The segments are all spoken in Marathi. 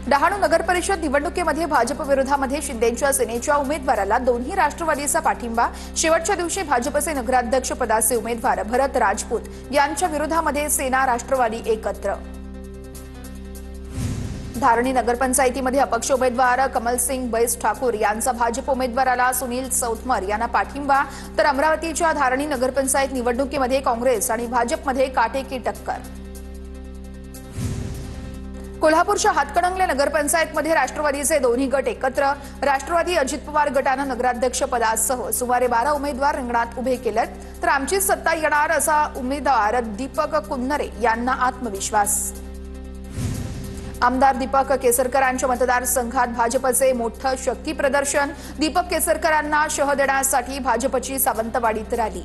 डहाणू नगर परिषद निवडणुकीमध्ये भाजप विरोधामध्ये शिंदेंच्या सेनेच्या उमेदवाराला दोन्ही राष्ट्रवादीचा पाठिंबा। शेवटच्या दिवशी भाजपचे नगराध्यक्ष पदाचे उमेदवार भरत राजपूत यांच्या विरोधामध्ये सेना राष्ट्रवादी एकत्र। धारणी नगरपंचायतीमध्ये अपक्ष उमेदवार कमलसिंग बैस ठाकूर यांचा भाजप उमेदवाराला सुनील चौथमर यांना पाठिंबा, तर अमरावतीच्या धारणी नगरपंचायत निवडणुकीमध्ये काँग्रेस आणि भाजपमध्ये काटेकी टक्कर। कोल्हापूरच्या हातकणंगले नगरपंचायतमध्ये राष्ट्रवादीचे दोन्ही गट एकत्र। राष्ट्रवादी अजित पवार गटानं नगराध्यक्ष पदासह सुमारे 12 उमेदवार रिंगणात उभे केलेत, तर आमची सत्ता येणार असा उमेदवार दीपक कुन्नरे यांना आत्मविश्वास। आमदार दीपक केसरकरांच्या मतदारसंघात भाजपचे मोठं शक्ती प्रदर्शन। दीपक केसरकरांना शह देण्यासाठी भाजपची सावंतवाडीत रॅली।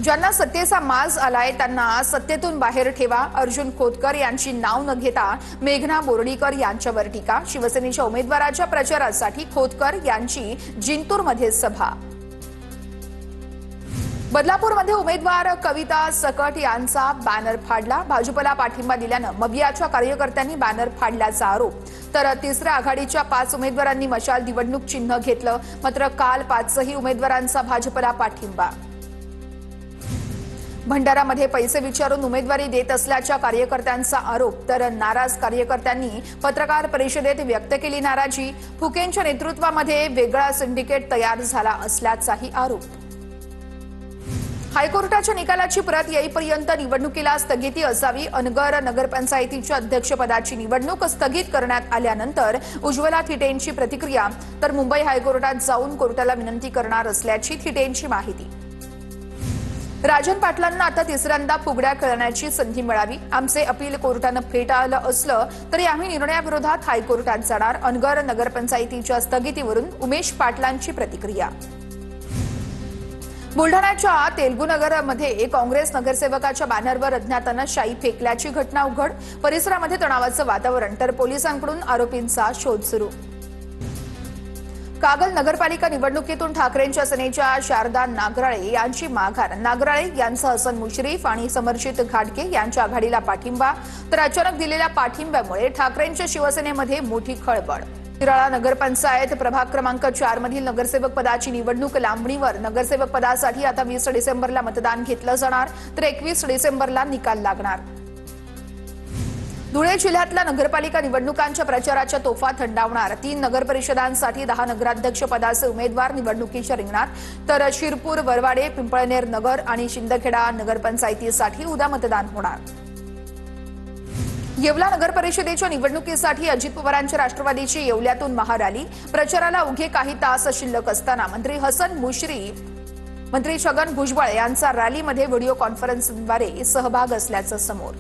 ज्यांना सत्तेचा माज आलाय त्यांना सत्तेतून बाहेर ठेवा, अर्जुन खोतकर यांची नाव न घेता मेघना बोर्डीकर यांच्यावर टीका। शिवसेनेच्या उमेदवाराच्या प्रचारासाठी खोतकर यांची जिंतूरमध्ये सभा। बदलापूरमध्ये उमेदवार कविता सकट यांचा बॅनर फाडला। भाजपला पाठिंबा दिल्यानं मबियाच्या कार्यकर्त्यांनी बॅनर फाडल्याचा आरोप, तर तिसऱ्या आघाडीच्या 5 उमेदवारांनी मशाल निवडणूक चिन्ह घेतलं, मात्र काल 5ही उमेदवारांचा भाजपला पाठिंबा। भंडारामध्ये पैसे विचारून उमेदवारी देत असल्याच्या कार्यकर्त्यांचा आरोप, तर नाराज कार्यकर्त्यांनी पत्रकार परिषदेत व्यक्त केली नाराजी। फुकेंच्या नेतृत्वामध्ये वेगळा सिंडिकेट तयार झाला असल्याचाही आरोप। हायकोर्टाच्या निकालाची प्रत येईपर्यंत निवडणुकीला स्थगिती असावी। अनगर नगरपंचायतीच्या अध्यक्षपदाची निवडणूक स्थगित करण्यात आल्यानंतर उज्ज्वला थिटेंची प्रतिक्रिया, तर मुंबई हायकोर्टात जाऊन कोर्टाला विनंती करणार असल्याची थिटेंची माहिती। राजन पाटलांना आता तिसऱ्यांदा फुगड्या खेळण्याची संधी मिळावी। आमचे अपील कोर्टानं फेटाळलं असलं तरी आम्ही निर्णयाविरोधात हायकोर्टात जाणार। अनगर नगरपंचायतीच्या स्थगितीवरून उमेश पाटलांची प्रतिक्रिया। बुलढाण्याच्या तेलगुनगरमध्ये काँग्रेस नगरसेवकाच्या बॅनरवर अज्ञातानं शाई फेकल्याची घटना उघड। परिसरामध्ये तणावाचं वातावरण, तर पोलिसांकडून आरोपींचा शोध सुरू। कागल नगरपालिका निवडणुकीतून ठाकरेंच्या सेनेच्या शारदा नागराळे यांची माघार। नागराळे यांचा हसन मुश्रीफ आणि समर्जित घाटगे यांच्या आघाडीला पाठिंबा, तर अचानक दिलेल्या पाठिंब्यामुळे ठाकरेंच्या शिवसेनेमध्ये मोठी खळबळ। शिराळा नगरपंचायत प्रभाग क्रमांक 4 मधील नगरसेवक पदाची निवडणूक लांबणीवर। नगरसेवक पदासाठी आता 20 डिसेंबरला मतदान घेतलं जाणार, तर 21 डिसेंबरला निकाल लागणार। धुळे जिल्ह्यातल्या नगरपालिका निवडणुकांच्या प्रचाराच्या तोफा थंडावणार। 3 नगरपरिषदांसाठी 10 नगराध्यक्ष पदाचे उमेदवार निवडणुकीच्या रिंगणात, तर शिरपूर, वरवाडे, पिंपळनेर नगर आणि शिंदखेडा नगरपंचायतीसाठी उद्या मतदान होणार। येवला नगरपरिषदेच्या निवडणुकीसाठी अजित पवारांच्या राष्ट्रवादीची येवल्यातून महारॅली। प्रचाराला उघे काही तास शिल्लक असताना मंत्री हसन मुश्रीफ, मंत्री छगन भुजबळ यांचा रॅलीमध्ये व्हिडिओ कॉन्फरन्सद्वारे सहभाग असल्याचं समोर।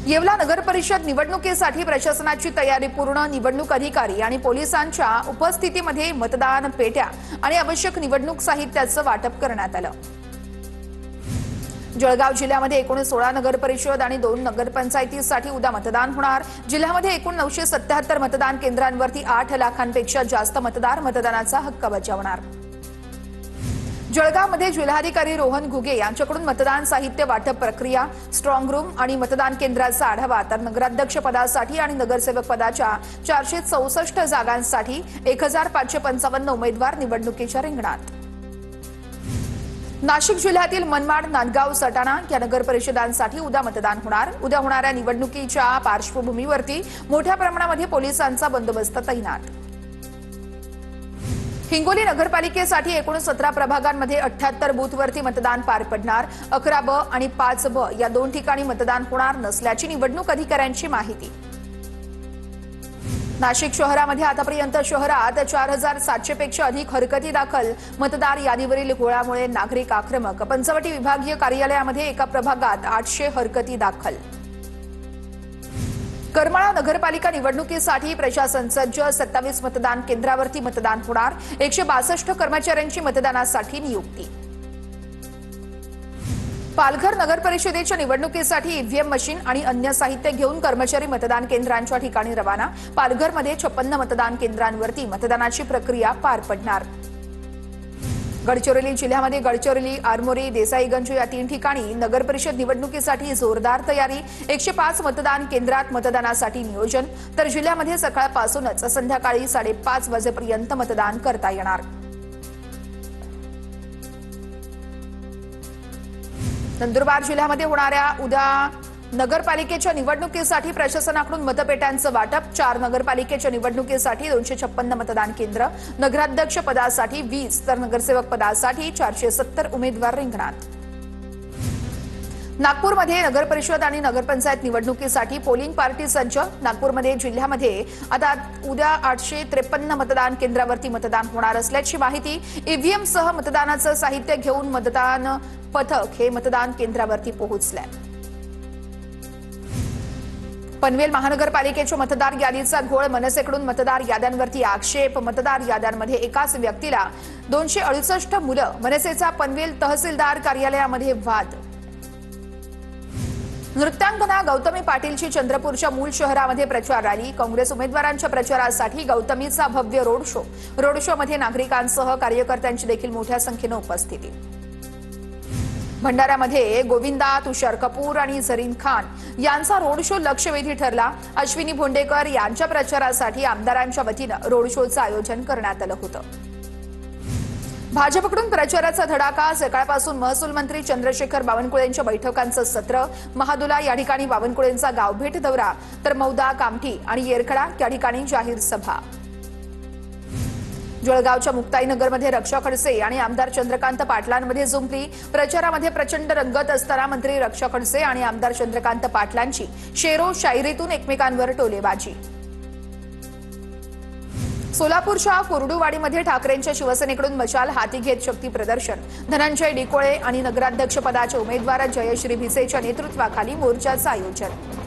येवला नगरपरिषद निवडणुकीसाठी प्रशासनाची तयारी पूर्ण। निवडणूक अधिकारी आणि पोलिसांच्या उपस्थितीमध्ये मतदान पेट्या आणि आवश्यक निवडणूक साहित्याचं वाटप करण्यात आलं। जळगाव जिल्ह्यामध्ये एकूण 16 नगरपरिषद आणि 2 नगरपंचायतीसाठी उद्या मतदान होणार। जिल्ह्यामध्ये एकूण 977 मतदान केंद्रांवरती 8 लाखांपेक्षा जास्त मतदार मतदानाचा हक्क बजावणार। जळगावमध्ये जिल्हाधिकारी रोहन घुगे यांच्याकडून मतदान साहित्य वाटप प्रक्रिया, स्ट्रॉंग रूम आणि मतदान केंद्राचा आढावा, तर नगराध्यक्ष पदासाठी आणि नगरसेवक पदाच्या 464 जागांसाठी 1555 उमेदवार निवडणुकीच्या रिंगणात। नाशिक जिल्ह्यातील मनमाड, नांदगाव, सटाणा या नगरपरिषदांसाठी उद्या मतदान होणार। उद्या होणाऱ्या निवडणुकीच्या पार्श्वभूमीवरती मोठ्या प्रमाणामध्ये पोलिसांचा बंदोबस्त तैनात। हिंगोली नगरपालिकेसाठी एकूण 17 प्रभागांमध्ये 78 बूथवरती मतदान पार पडणार। 11 ब आणि 5 ब या 2 ठिकाणी मतदान होणार नसल्याची निवडणूक अधिकाऱ्यांची माहिती। नाशिक शहरामध्ये आतापर्यंत शहरात 4700 पेक्षा अधिक हरकती दाखल। मतदार यादीवरील घोळामुळे नागरिक आक्रमक। पंचवटी विभागीय कार्यालयामध्ये एका प्रभागात 800 हरकती दाखल। करमाळा नगरपालिका निवडणुकीसाठी प्रशासन सज्ज। 27 मतदान केंद्रावरती मतदान होणार। 162 कर्मचाऱ्यांची मतदानासाठी नियुक्ती। पालघर नगरपरिषदेच्या निवडणुकीसाठी ईव्हीएम मशीन आणि अन्य साहित्य घेऊन कर्मचारी मतदान केंद्रांच्या ठिकाणी रवाना। पालघरमध्ये 56 मतदान केंद्रांवरती मतदानाची प्रक्रिया पार पडणार। गडचिरोली जिल्ह्यामध्ये गडचिरोली, आरमोरी, देसाईगंज या 3 ठिकाणी नगर परिषद निवडणुकीसाठी जोरदार तयारी। 105 मतदान केंद्रात मतदानासाठी नियोजन। तर जिल्ह्यामध्ये सकाळपासूनच संध्याकाळी 5:30 वाजेपर्यंत मतदान करता येणार। नंदुरबार जिल्ह्यामध्ये होणाऱ्या उद्या नगरपालिकेच्या निवडणुकीसाठी प्रशासनाकडून मतपेट्यांचं वाटप। 4 नगरपालिकेच्या निवडणुकीसाठी 256 मतदान केंद्र। नगराध्यक्ष पदासाठी 20 तर नगरसेवक पदासाठी 470 उमेदवार रिंगणात। नागपूरमध्ये नगरपरिषद आणि नगरपंचायत निवडणुकीसाठी पोलिंग पार्टी सज्ज। नागपूरमध्ये जिल्ह्यामध्ये आता उद्या 853 मतदान केंद्रावरती मतदान होणार असल्याची माहिती। ईव्हीएम सह मतदानाचं साहित्य घेऊन मतदान पथक हे मतदान केंद्रावरती पोहोचलंय। पनवेल महानगरपालिकेच्या मतदार यादीचा घोळ, मनसेकडून मतदार याद्यांवरती आक्षेप। मतदार याद्यांमध्ये एकाच व्यक्तीला 268 मुलं। मनसेचा पनवेल तहसीलदार कार्यालयामध्ये वाद। नृत्यांगना गौतमी पाटीलची चंद्रपूरच्या मूळ शहरामध्ये प्रचार रॅली। काँग्रेस उमेदवारांच्या प्रचारासाठी गौतमीचा भव्य रोड शो। रोड शोमध्ये नागरिकांसह कार्यकर्त्यांची देखील मोठ्या संख्येने उपस्थिती। भंडाऱ्यामध्ये गोविंदा, तुषार कपूर आणि झरीन खान यांचा रोड शो लक्षवेधी ठरला। अश्विनी भोंडेकर यांच्या प्रचारासाठी आमदारांच्या वतीनं रोड शोचं आयोजन करण्यात आलं होतं। भाजपकडून प्रचाराचा धडाका। सकाळपासून महसूल मंत्री चंद्रशेखर बावनकुळेंच्या बैठकांचं सत्र। महादुला या ठिकाणी बावनकुळेंचा गावभेट दौरा, तर मौदा, कामठी आणि येरखडा या ठिकाणी जाहीर सभा। जळगावच्या मुक्ताईनगरमध्ये रक्षा खडसे आणि आमदार चंद्रकांत पाटलांमध्ये जुंपली। प्रचारामध्ये प्रचंड रंगत असताना मंत्री रक्षा खडसे आणि आमदार चंद्रकांत पाटलांची शेरो शायरीतून एकमेकांवर टोलेबाजी। सोलापूरच्या कुर्डुवाडीमध्ये ठाकरेंच्या शिवसेनेकडून मशाल हाती घेत शक्ती प्रदर्शन। धनंजय डिकोळे आणि नगराध्यक्षपदाचे उमेदवार जयश्री भिसेच्या नेतृत्वाखाली मोर्चाचं आयोजन।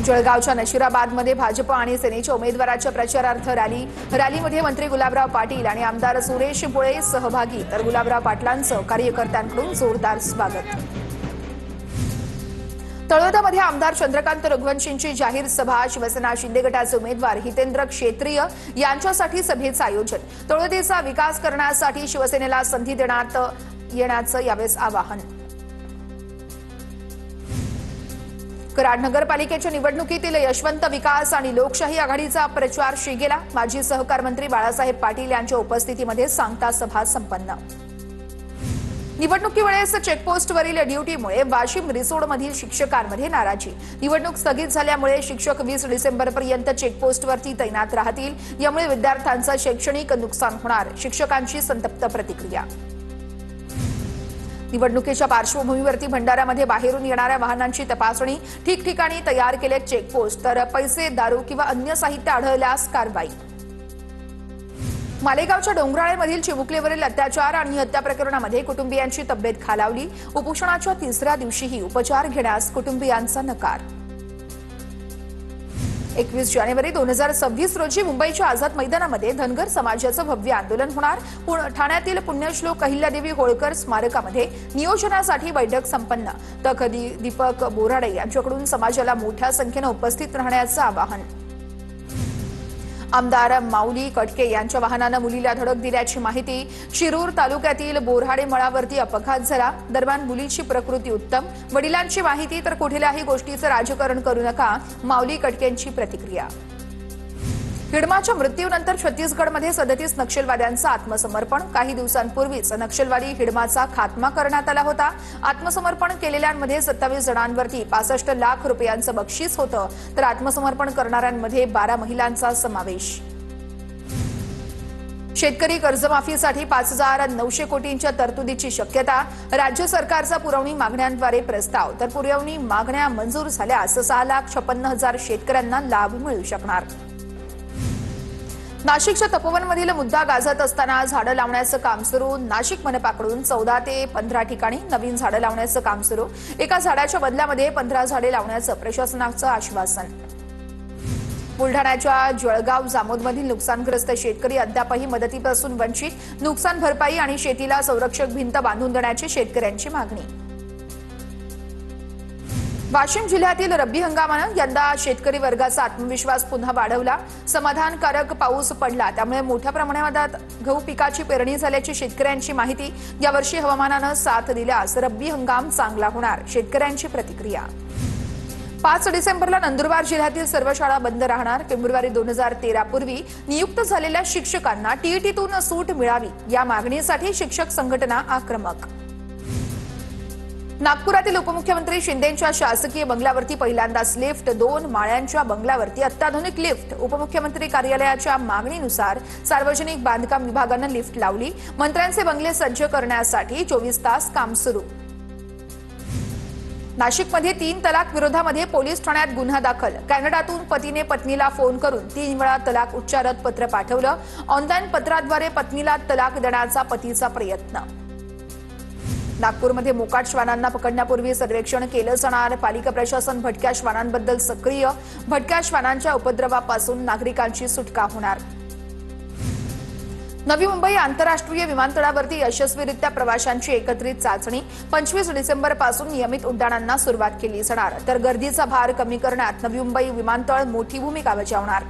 जळगावच्या नशिराबादमध्ये भाजप आणि सेनेच्या उमेदवाराच्या प्रचारार्थ रॅलीमध्ये मंत्री गुलाबराव पाटील आणि आमदार सुरेश भोळे सहभागी, तर गुलाबराव पाटलांचं कार्यकर्त्यांकडून जोरदार स्वागत। तळोदामध्ये आमदार चंद्रकांत रघुवंशींची जाहीर सभा। शिवसेना शिंदे गटाचे उमेदवार हितेंद्र क्षेत्रीय यांच्यासाठी सभेचं आयोजन। तळोदेचा विकास करण्यासाठी शिवसेनेला संधी देण्यात येण्याचं यावेळेस आवाहन। कराड नगरपालिकेच्या निवडणुकीतील यशवंत विकास आणि लोकशाही आघाडीचा प्रचार शिगेला। माजी सहकार मंत्री बाळासाहेब पाटील यांच्या उपस्थितीमध्ये सांगता सभा संपन्न। निवडणुकीवेळेस चेकपोस्टवरील ड्युटीमुळे वाशिम रिसोडमधील शिक्षकांमध्ये नाराजी। निवडणूक स्थगित झाल्यामुळे शिक्षक 20 डिसेंबरपर्यंत चेकपोस्टवरती तैनात राहतील। यामुळे विद्यार्थ्यांचं शैक्षणिक नुकसान होणार। शिक्षकांची संतप्त प्रतिक्रिया। निवडणुकीच्या पार्श्वभूमीवरती भंडाऱ्यामध्ये बाहेरून येणाऱ्या वाहनांची तपासणी। ठिकठिकाणी तयार केले चेकपोस्ट, तर पैसे, दारू किंवा अन्य साहित्य आढळल्यास कारवाई। मालेगावच्या डोंगराळेमधील चिमुकलीवरील अत्याचार आणि हत्या प्रकरणामध्ये कुटुंबियांची तब्येत खालावली। उपोषणाच्या 3ऱ्या दिवशीही उपचार घेण्यास कुटुंबियांचा नकार। 21 जानेवारी 2026 रोजी मुंबईच्या आझाद मैदानामध्ये धनगर समाजाचं भव्य आंदोलन होणार। ठाण्यातील पुण्यश्लोक अहिल्यादेवी होळकर स्मारकामध्ये नियोजनासाठी बैठक संपन्न। तक दीपक बोराडे यांच्याकडून समाजाला मोठ्या संख्येने उपस्थित राहण्याचं आवाहन। आमदार माऊली कटके यांच्या वाहनानं मुलीला धडक दिल्याची माहिती। शिरूर तालुक्यातील बोरहाडे मळावरती अपघात झाला। दरम्यान मुलीची प्रकृती उत्तम। वडिलांची माहिती, तर कुठल्याही गोष्टीचं राजकारण करू नका, माऊली कटकेंची प्रतिक्रिया। हिडमाच्या मृत्यूनंतर छत्तीसगडमध्ये 37 नक्षलवाद्यांचं आत्मसमर्पण। काही दिवसांपूर्वीच नक्षलवादी हिडमाचा खात्मा करण्यात आला होता। आत्मसमर्पण केलेल्यांमध्ये 27 जणांवरती 65 लाख रुपयांचं बक्षीस होतं, तर आत्मसमर्पण करणाऱ्यांमध्ये 12 महिलांचा समावेश। शेतकरी कर्जमाफीसाठी 5,900 कोटींच्या तरतुदीची शक्यता। राज्य सरकारचा पुरवणी मागण्यांद्वारे प्रस्ताव, तर पुरवणी मागण्या मंजूर झाल्यास 6,56,000 शेतकऱ्यांना लाभ मिळू शकणार। नाशिकच्या तपोवनमधील मुद्दा गाजत असताना झाडं लावण्याचं काम सुरू। नाशिक मनपाकडून 14 ते 15 ठिकाणी नवीन झाडं लावण्याचं काम सुरू। एका झाडाच्या बदल्यामध्ये 15 झाडे लावण्याचं प्रशासनाचं आश्वासन। बुलढाण्याच्या जळगाव जामोदमधील नुकसानग्रस्त शेतकरी अद्यापही मदतीपासून वंचित। नुकसान भरपाई आणि शेतीला संरक्षक भिंत बांधून देण्याची शेतकऱ्यांची मागणी। वाशिम जिल्ह्यातील रब्बी हंगामानं यंदा शेतकरी वर्गाचा आत्मविश्वास पुन्हा वाढवला। समाधानकारक पाऊस पडला, त्यामुळे मोठ्या प्रमाणात गहू पिकाची पेरणी झाल्याची शेतकऱ्यांची माहिती। यावर्षी हवामानानं साथ दिल्यास रब्बी हंगाम चांगला होणार, शेतकऱ्यांची प्रतिक्रिया। 5 डिसेंबरला नंदुरबार जिल्ह्यातील सर्व शाळा बंद राहणार। फेब्रुवारी 2013 पूर्वी नियुक्त झालेल्या शिक्षकांना टीईटीतून सूट मिळावी, या मागणीसाठी शिक्षक संघटना आक्रमक। नागपुरातील उपमुख्यमंत्री शिंदेंच्या शासकीय बंगल्यावरती पहिल्यांदाच लिफ्ट, 2 माळ्यांच्या बंगल्यावरती अत्याधुनिक लिफ्ट। उपमुख्यमंत्री कार्यालयाच्या मागणीनुसार सार्वजनिक बांधकाम विभागानं लिफ्ट लावली। मंत्र्यांचे बंगले सज्ज करण्यासाठी 24 तास काम सुरू। नाशिकमध्ये 3 तलाक विरोधामध्ये पोलीस ठाण्यात गुन्हा दाखल। कॅनडातून पतीने पत्नीला फोन करून 3 वेळा तलाक उच्चारत पत्र पाठवलं। ऑनलाईन पत्राद्वारे पत्नीला तलाक देण्याचा पतीचा प्रयत्न। नागपूरमध्ये मोकाट श्वानांना पकडण्यापूर्वी सर्वेक्षण केलं जाणार। पालिका प्रशासन भटक्या श्वानांबद्दल सक्रिय। भटक्या श्वानांच्या उपद्रवापासून नागरिकांची सुटका होणार। नवी मुंबई आंतरराष्ट्रीय विमानतळावरती यशस्वीरित्या प्रवाशांची एकत्रित चाचणी। 25 डिसेंबरपासून नियमित उड्डाणांना सुरुवात केली जाणार, तर गर्दीचा भार कमी करण्यात नवी मुंबई विमानतळ मोठी भूमिका बजावणार।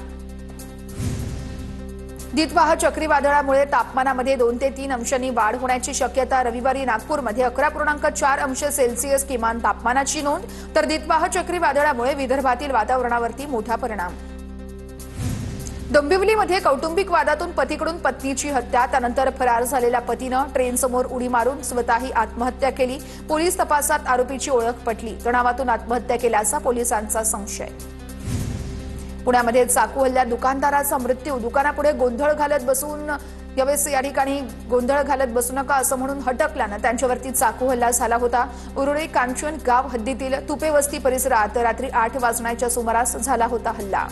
दितवाह चक्रीवादळामुळे तापमानामध्ये 2 ते 3 अंशांनी वाढ होण्याची शक्यता। रविवारी नागपूरमध्ये 11.4 अंश सेल्सिअस किमान तापमानाची नोंद, तर दितवाह चक्रीवादळामुळे विदर्भातील वातावरणावरती मोठा परिणाम। डोंबिवलीमध्ये कौटुंबिक वादातून पतीकडून पत्नीची हत्या, त्यानंतर फरार झालेल्या पतीनं ट्रेनसमोर उडी मारून स्वतःही आत्महत्या केली। पोलीस तपासात आरोपीची ओळख पटली। तणावातून आत्महत्या केल्याचा पोलिसांचा संशय। पुण्यामध्ये चाकू हल्ल्यात दुकानदाराचा मृत्यू। दुकानापुढे गोंधळ घालत बसून या ठिकाणी गोंधळ घालत बसू नका असं म्हणून हटकल्यानं त्यांच्यावरती चाकू हल्ला झाला होता। उरुळी कांचन गाव हद्दीतील तुपे वस्ती परिसरात रात्री 8 वाजण्याच्या सुमारास झाला होता हल्ला।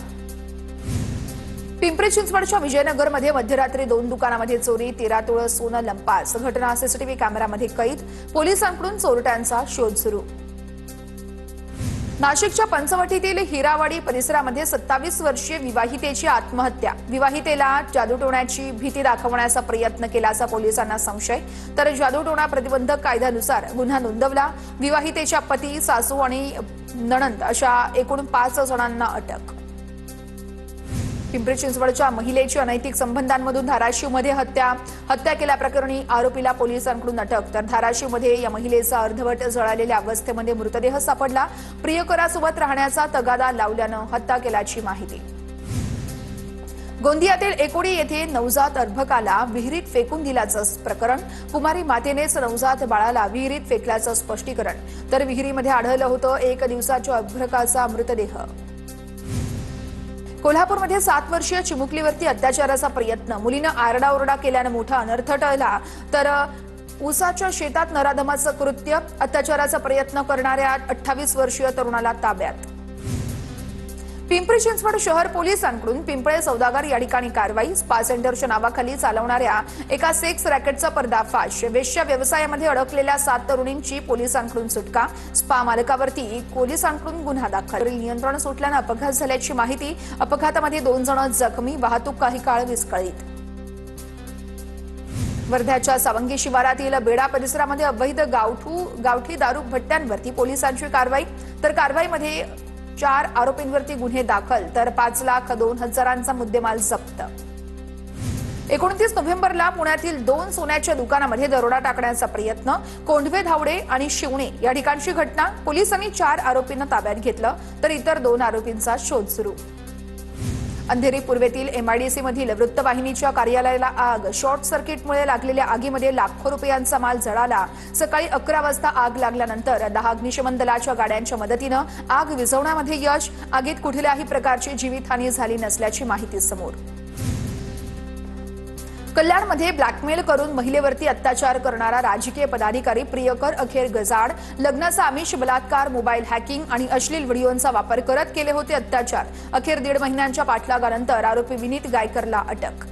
पिंपरी चिंचवडच्या विजयनगरमध्ये मध्यरात्री 2 दुकानामध्ये चोरी, 13 तोळे सोनं लंपास। घटना सीसीटीव्ही कॅमेऱ्यामध्ये कैद। पोलिसांकडून चोरट्यांचा शोध सुरू। नाशिकच्या पंचवटीतील हिरावाडी परिसरामध्ये 27 वर्षीय विवाहितेची आत्महत्या। विवाहितेला जादूटोण्याची भीती दाखवण्याचा प्रयत्न केल्याचा पोलिसांना संशय, तर जादूटोणा प्रतिबंधक कायद्यानुसार गुन्हा नोंदवला। विवाहितेच्या पती, सासू आणि नणंद अशा एकूण 5 जणांना अटक। पिंपरी चिंचवडच्या महिलेची अनैतिक संबंधांमधून धाराशिवमध्ये हत्या केल्याप्रकरणी आरोपीला पोलिसांकडून अटक, तर धाराशिवमध्ये या महिलेचा अर्धवट जळालेल्या अवस्थेमध्ये मृतदेह सापडला। प्रियकरासोबत राहण्याचा तगादा लावल्यानं हत्या केल्याची माहिती। गोंदियातील एकोडी येथे नवजात अर्भकाला विहिरीत फेकून दिल्याचं प्रकरण। कुमारी मातेनेच नवजात बाळाला विहिरीत फेकल्याचं स्पष्टीकरण, तर विहिरीमध्ये आढळलं होतं 1 दिवसाच्या अर्भकाचा मृतदेह। कोल्हापूरमध्ये 7 वर्षीय चिमुकलीवरती अत्याचाराचा प्रयत्न। मुलीनं आरडाओरडा केल्यानं मोठा अनर्थ टळला, तर ऊसाच्या शेतात नराधमाचं कृत्य। अत्याचाराचा प्रयत्न करणाऱ्या 28 वर्षीय तरुणाला ताब्यात। पिंपरी चिंचवड शहर पोलिसांकडून पिंपळे सौदागर या ठिकाणी कारवाई। स्पा सेंटरच्या नावाखाली चालवणाऱ्या एका सेक्स रॅकेटचा पर्दाफाश। वेश्या व्यवसायामध्ये अडकलेल्या 7 तरुणींची पोलिसांकडून सुटका। स्पा मालकावरती पोलिसांकडून गुन्हा दाखल। नियंत्रण सुटल्यानं अपघात झाल्याची माहिती। अपघातामध्ये 2 जण जखमी। वाहतूक काही काळ विस्कळीत। वर्ध्याच्या सावंगी शिवारातील बेडा परिसरामध्ये अवैध गावठी दारू भट्ट्यांवरती पोलिसांची कारवाई, तर कारवाईमध्ये 4 आरोपींवरती गुन्हे दाखल, तर 5,02,000चा मुद्देमाल जप्त। 29 नोव्हेंबरला पुण्यातील 2 सोन्याच्या दुकानामध्ये दरोडा टाकण्याचा प्रयत्न। कोंढवे, धावडे आणि शिवणे या ठिकाणची घटना। पोलिसांनी 4 आरोपींना ताब्यात घेतलं, तर इतर 2 आरोपींचा शोध सुरू। अंधेरी पूर्वेतील एमआयडीसी मधील वृत्तवाहिनीच्या कार्यालयाला आग। शॉर्ट सर्किटमुळे लागलेल्या आगीमध्ये लाखो रुपयांचा माल जळाला। सकाळी 11 वाजता आग लागल्यानंतर 10 अग्निशमन दलाच्या गाड्यांच्या मदतीनं आग विझवण्यामध्ये यश। आगीत कुठल्याही प्रकारची जीवितहानी झाली नसल्याची माहिती समोर। कल्याणमध्ये ब्लॅकमेल करून महिलेवरती अत्याचार करणारा राजकीय पदाधिकारी प्रियकर अखेर गजाआड। लग्नाचा आमिष, बलात्कार, मोबाईल हॅकिंग आणि अश्लील व्हिडिओंचा वापर करत केले होते अत्याचार। अखेर 1.5 महिन्यांच्या पाठलागानंतर आरोपी विनीत गायकरला अटक।